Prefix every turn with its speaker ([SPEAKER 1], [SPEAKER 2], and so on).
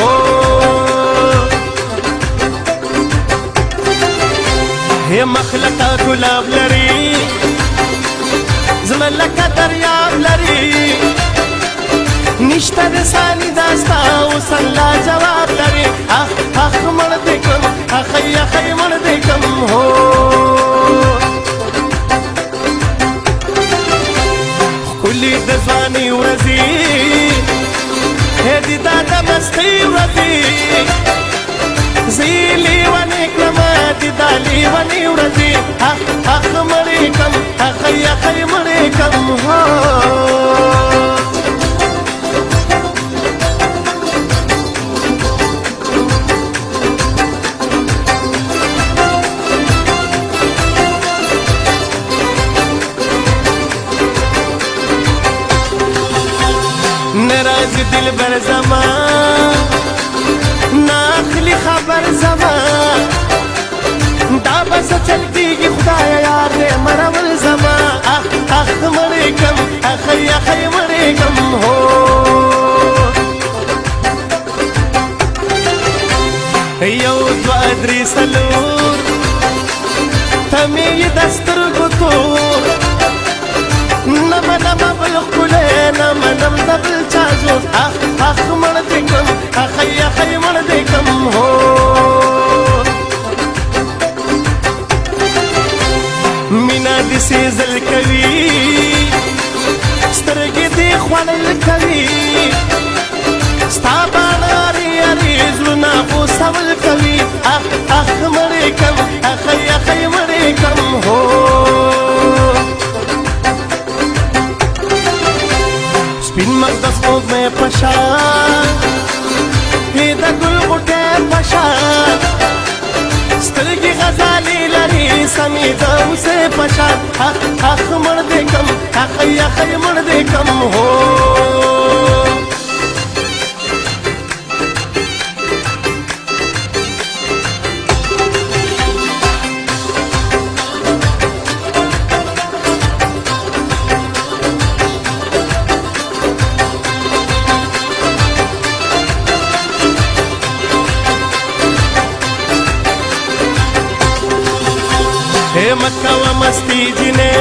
[SPEAKER 1] हो हे मखलका गुलाब लरी زملکه دریاب لري نشته د ثاني داستا اوس الله جواب لري اخ مړ دې کړم اخی مړ دې کړم هو ښکلي د ځوانۍ ورځې هدي دا د مستۍ ورځې زه یې لیونې کړمه د دا لیونې ورځې اخ مړې کړم اخی مړې کړم هو نراز دلبر زمان ناخلی خبر زمان دا بس چل کیږي خدایا یار دې مرول زمان اخ مړې کم اخی مړې کم هو یو دوه درې څلور ته مې یې د سترګو تور نه منم بل ښکلی نه منم د بل چا زور اخ مړ دې کړم اخی مړ دې کړم هو مینا دې سیزل کوي سترګې دې خوړل کوي ستا باڼه ارې زړونه خو سول کوي اخ مړې کړم اخی مړې کړم هو سپین مخ د سپوږمۍ په شان هې د ګل غوټۍ په شان سترګې غزالې لري سمې د اوسې په شان اخ مړ دې کړم اخی مړ دې کړم هو हे मक्का व मस्ती जिने